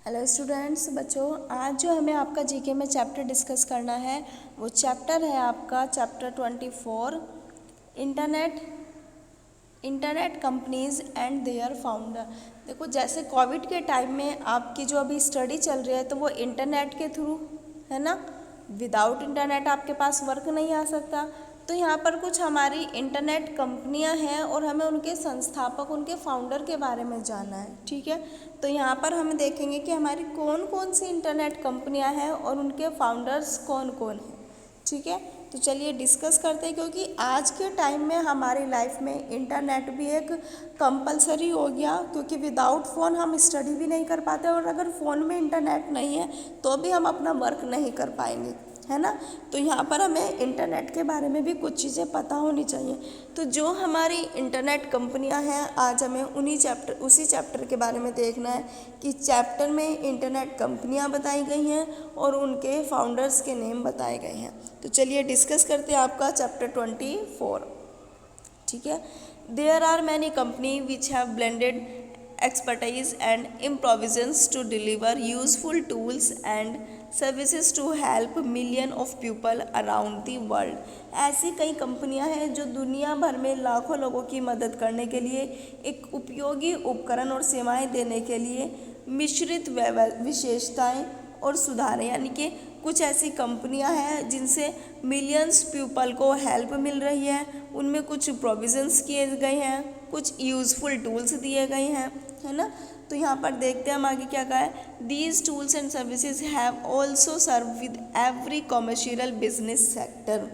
Hello students, बच्चों आज जो हमें आपका जीके में चैप्टर डिस्कस करना है वो चैप्टर है आपका chapter 24 internet companies and their founder. देखो, जैसे कोविड के टाइम में आपकी जो अभी स्टडी चल रही है तो वो इंटरनेट के थ्रू है ना। विदाउट इंटरनेट आपके पास वर्क नहीं आ सकता। तो यहाँ पर कुछ हमारी इंटरनेट कंपनियाँ हैं और हमें उनके संस्थापक, उनके फाउंडर के बारे में जानना है। ठीक है, तो यहाँ पर हम देखेंगे कि हमारी कौन कौन सी इंटरनेट कंपनियाँ हैं और उनके फाउंडर्स कौन कौन हैं। ठीक है, तो चलिए डिस्कस करते हैं, क्योंकि आज के टाइम में हमारी लाइफ में इंटरनेट भी एक कंपलसरी हो गया, क्योंकि विदाउट फ़ोन हम स्टडी भी नहीं कर पाते और अगर फ़ोन में इंटरनेट नहीं है तो भी हम अपना वर्क नहीं कर पाएंगे, है ना। तो यहाँ पर हमें इंटरनेट के बारे में भी कुछ चीज़ें पता होनी चाहिए। तो जो हमारी इंटरनेट कंपनियाँ हैं, आज हमें उसी चैप्टर के बारे में देखना है कि चैप्टर में इंटरनेट कंपनियाँ बताई गई हैं और उनके फाउंडर्स के नेम बताए गए हैं। तो चलिए डिस्कस करते हैं आपका चैप्टर 24। ठीक है, there are many company which have blended expertise and improvisations to deliver useful tools and services to help million of people around the world. ऐसी कई कंपनियां हैं जो दुनिया भर में लाखों लोगों की मदद करने के लिए एक उपयोगी उपकरण और सेवाएं देने के लिए मिश्रित विशेषताएं और सुधार, यानी कि कुछ ऐसी कंपनियां हैं जिनसे मिलियंस पीपल को हेल्प मिल रही है। उनमें कुछ प्रोविजंस किए गए हैं, कुछ यूज़फुल टूल्स दिए गए हैं, है ना। तो यहाँ पर देखते हैं हम आगे क्या कहा है। These tools and services have also serve with every commercial business sector.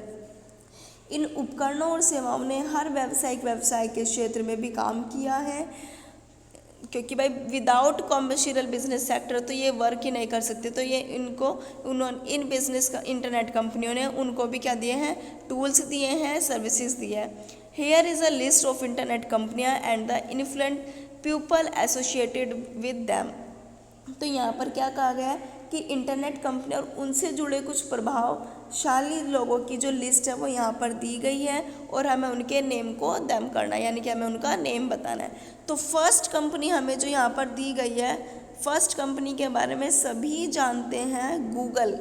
इन उपकरणों और सेवाओं ने हर व्यावसायिक व्यवसाय के क्षेत्र में भी काम किया है, क्योंकि भाई विदाउट कॉमर्शियल बिजनेस सेक्टर तो ये वर्क ही नहीं कर सकते। तो ये उन्होंने इन बिजनेस का इंटरनेट कंपनियों ने उनको भी क्या दिए हैं, टूल्स दिए हैं, सर्विसेज दिए हैं। Here is a list of internet कंपनियां and the influent people associated with them. तो यहाँ पर क्या कहा गया है कि इंटरनेट कंपनी और उनसे जुड़े कुछ प्रभावशाली लोगों की जो लिस्ट है वो यहाँ पर दी गई है और हमें उनके नेम को दैम करना है, यानी कि हमें उनका नेम बताना है। तो फर्स्ट कंपनी हमें जो यहाँ पर दी गई है, फर्स्ट कंपनी के बारे में सभी जानते हैं, गूगल।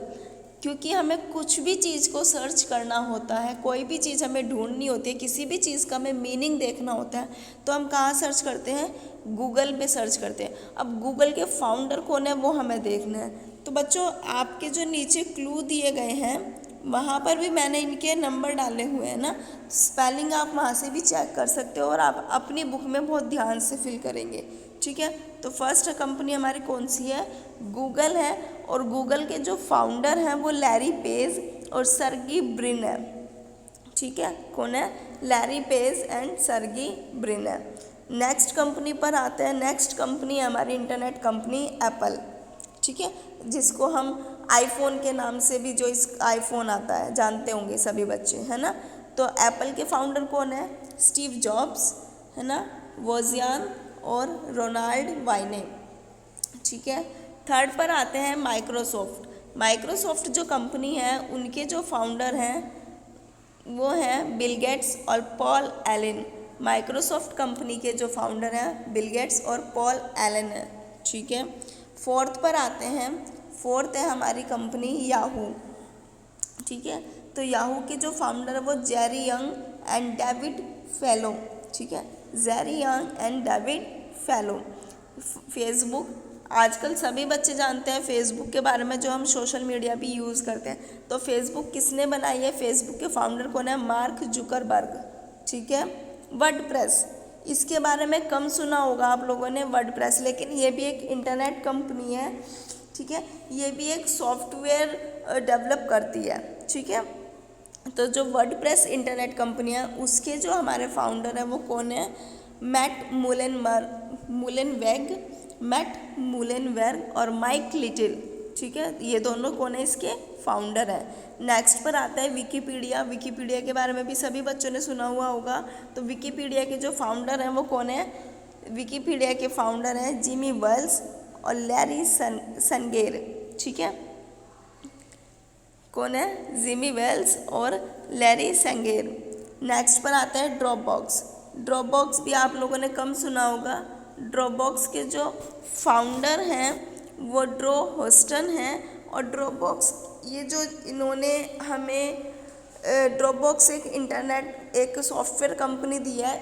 क्योंकि हमें कुछ भी चीज़ को सर्च करना होता है, कोई भी चीज़ हमें ढूंढनी होती है, किसी भी चीज़ का हमें मीनिंग देखना होता है, तो हम कहाँ सर्च करते हैं, गूगल पे सर्च करते हैं। अब गूगल के फाउंडर कौन है वो हमें देखना है। तो बच्चों, आपके जो नीचे क्लू दिए गए हैं वहाँ पर भी मैंने इनके नंबर डाले हुए हैं ना, स्पेलिंग आप वहाँ से भी चेक कर सकते हो और आप अपनी बुक में बहुत ध्यान से फिल करेंगे। ठीक है, तो फर्स्ट कंपनी हमारी कौन सी है, गूगल है। और गूगल के जो फाउंडर हैं वो लैरी पेज और सर्गी ब्रिन है। ठीक है, कौन है, लैरी पेज एंड सर्गी ब्रिन है। नेक्स्ट कंपनी पर आते हैं। नेक्स्ट कंपनी है हमारी इंटरनेट कंपनी एप्पल। ठीक है, जिसको हम आईफोन के नाम से भी, जो इस आईफोन आता है जानते होंगे सभी बच्चे, है ना। तो एप्पल के फाउंडर कौन है, स्टीव जॉब्स, है ना, वोजियान और रोनाल्ड वाइने। ठीक है, थर्ड पर आते हैं माइक्रोसॉफ्ट। माइक्रोसॉफ्ट जो कंपनी है उनके जो फाउंडर हैं वो हैं बिल गेट्स और पॉल एलन। माइक्रोसॉफ्ट कंपनी के जो फाउंडर हैं बिल गेट्स और पॉल एलन हैं। ठीक है, फोर्थ पर आते हैं। फोर्थ है हमारी कंपनी याहू। ठीक है, तो याहू के जो फाउंडर है वो Jerry young and David fellow. ठीक है, Jerry young and David fellow. Facebook, आजकल सभी बच्चे जानते हैं फेसबुक के बारे में, जो हम सोशल मीडिया भी यूज़ करते हैं। तो फेसबुक किसने बनाई है, फेसबुक के फाउंडर कौन है, मार्क जुकरबर्ग। ठीक है, वर्डप्रेस, इसके बारे में कम सुना होगा आप लोगों ने वर्डप्रेस, लेकिन ये भी एक इंटरनेट कंपनी है। ठीक है, ये भी एक सॉफ्टवेयर डेवलप करती है। ठीक है, तो जो वर्डप्रेस इंटरनेट कंपनी है उसके जो हमारे फाउंडर हैं वो कौन है, मैट मुलेनवेग और माइक लिटिल। ठीक है, ये दोनों कौन है, इसके फाउंडर हैं। नेक्स्ट पर आता है विकीपीडिया। विकीपीडिया के बारे में भी सभी बच्चों ने सुना हुआ होगा। तो विकीपीडिया के जो फाउंडर हैं वो कौन है, विकीपीडिया के फाउंडर हैं जिमी वेल्स और लैरी सनगेर। ठीक है, कौन है, जिमी वेल्स और लैरी सनगेर। नेक्स्ट पर आता है ड्रॉपबॉक्स। ड्रॉपबॉक्स भी आप लोगों ने कम सुना होगा। ड्रॉपबॉक्स के जो फाउंडर हैं वो ड्रो होस्टन है। और ड्रॉपबॉक्स, ये जो इन्होंने हमें ड्रॉपबॉक्स एक सॉफ्टवेयर कंपनी दी है,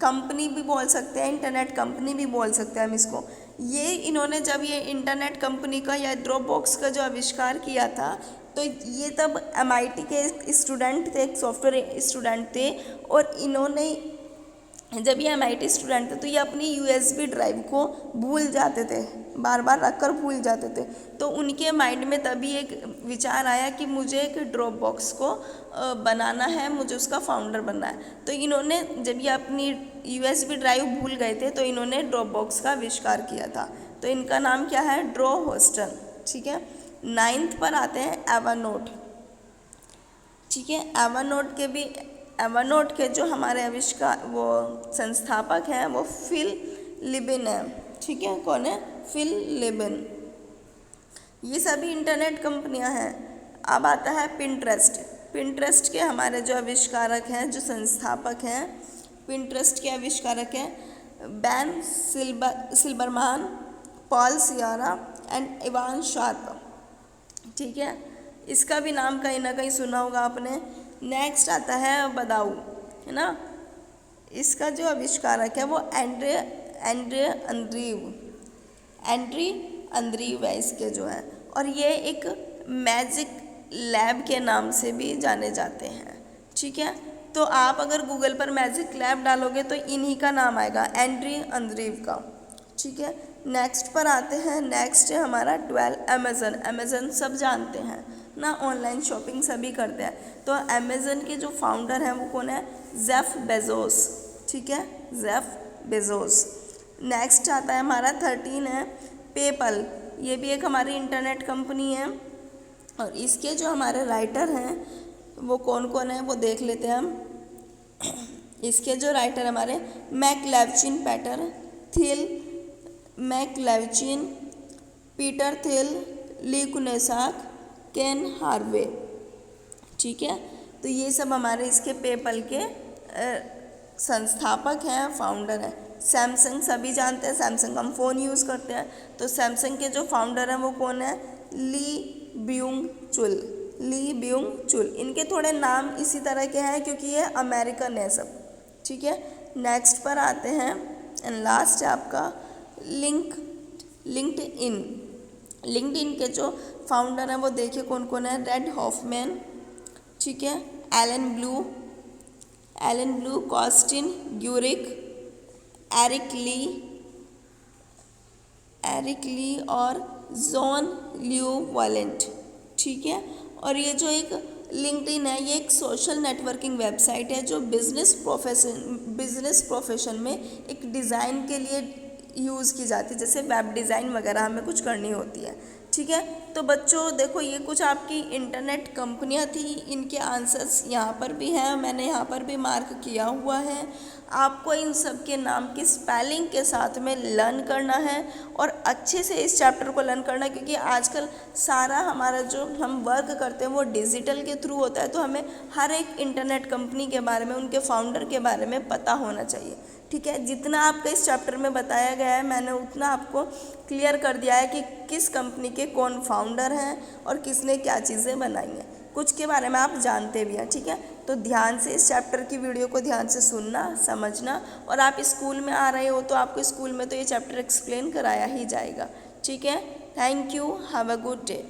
कंपनी भी बोल सकते हैं, इंटरनेट कंपनी भी बोल सकते हैं हम इसको। ये इन्होंने जब ये इंटरनेट कंपनी का या ड्रॉपबॉक्स का जो आविष्कार किया था, तो ये तब MIT के स्टूडेंट थे, एक सॉफ्टवेयर स्टूडेंट थे। और इन्होंने जब ये MIT स्टूडेंट थे तो ये अपनी USB ड्राइव को भूल जाते थे, बार बार रखकर भूल जाते थे। तो उनके माइंड में तभी एक विचार आया कि मुझे एक ड्रॉप बॉक्स को बनाना है, मुझे उसका फाउंडर बनना है। तो इन्होंने जब ये अपनी USB ड्राइव भूल गए थे तो इन्होंने ड्रॉप बॉक्स का आविष्कार किया था। तो इनका नाम क्या है? ड्रो होस्टन। ठीक है। 9th पर आते हैं एवरनोट। ठीक है। एवरनोट के जो हमारे आविष्कार वो संस्थापक हैं वो फिल लिबिन है। ठीक है। कौन है? फिल लिबिन। ये सभी इंटरनेट कंपनियां हैं। अब आता है पिंटरेस्ट। पिंटरेस्ट के हमारे जो आविष्कारक हैं, जो संस्थापक हैं, पिंटरेस्ट के आविष्कारक हैं Ben Silbermann, Paul Sciarra and Evan Sharp. ठीक है। इसका भी नाम कहीं ना कहीं सुना होगा आपने। नेक्स्ट आता है बदाऊ, है ना। इसका जो आविष्कारक है वो एंड्रे अंद्रीव है इसके जो है। और ये एक मैजिक लैब के नाम से भी जाने जाते हैं। ठीक है। तो आप अगर गूगल पर मैजिक लैब डालोगे तो इन्हीं का नाम आएगा, एंड्रे अंद्रीव का। ठीक है। नेक्स्ट पर आते हैं। नेक्स्ट है हमारा 12 अमेज़न सब जानते हैं ना, ऑनलाइन शॉपिंग सभी करते हैं। तो अमेज़न के जो फाउंडर हैं वो कौन है? Jeff Bezos. ठीक है। Jeff Bezos. नेक्स्ट आता है हमारा 13 है पेपल। ये भी एक हमारी इंटरनेट कंपनी है। और इसके जो हमारे राइटर हैं वो कौन कौन है वो देख लेते हैं हम। इसके जो राइटर हमारे मैकलेवचिन पीटर थिल, ली कुनेसाक, केन हार्वे। ठीक है। तो ये सब हमारे इसके पेपल के संस्थापक हैं, फाउंडर हैं। सैमसंग सभी जानते हैं, सैमसंग हम फ़ोन यूज़ करते हैं। तो सैमसंग के जो फाउंडर हैं वो कौन है? ली ब्यूंग चुल। इनके थोड़े नाम इसी तरह के हैं क्योंकि ये अमेरिकन है सब। ठीक है। नेक्स्ट पर आते हैं एंड लास्ट है आपका लिंक्डइन के जो फाउंडर हैं वो देखिए कौन कौन है? Reid Hoffman. ठीक है। Allen Blue, Konstantin Guericke, Eric Ly और जॉन ल्यू वॉलेंट। ठीक है। और ये जो एक लिंक्डइन है, ये एक सोशल नेटवर्किंग वेबसाइट है जो बिजनेस प्रोफेशन में एक डिज़ाइन के लिए यूज़ की जाती है, जैसे वेब डिज़ाइन वगैरह हमें कुछ करनी होती है। ठीक है। तो बच्चों देखो, ये कुछ आपकी इंटरनेट कंपनियां थी, इनके आंसर्स यहाँ पर भी हैं, मैंने यहाँ पर भी मार्क किया हुआ है। आपको इन सब के नाम की स्पेलिंग के साथ में लर्न करना है और अच्छे से इस चैप्टर को लर्न करना है, क्योंकि आजकल सारा हमारा जो हम वर्क करते हैं वो डिजिटल के थ्रू होता है। तो हमें हर एक इंटरनेट कंपनी के बारे में, उनके फाउंडर के बारे में पता होना चाहिए। ठीक है। जितना आपका इस चैप्टर में बताया गया है मैंने उतना आपको क्लियर कर दिया है कि किस कंपनी के कौन फाउंडर हैं और किसने क्या चीज़ें बनाई हैं, कुछ के बारे में आप जानते भी हैं। ठीक है। तो ध्यान से इस चैप्टर की वीडियो को ध्यान से सुनना, समझना। और आप स्कूल में आ रहे हो तो आपको स्कूल में तो ये चैप्टर एक्सप्लेन कराया ही जाएगा। ठीक है। Thank you. Have a good day.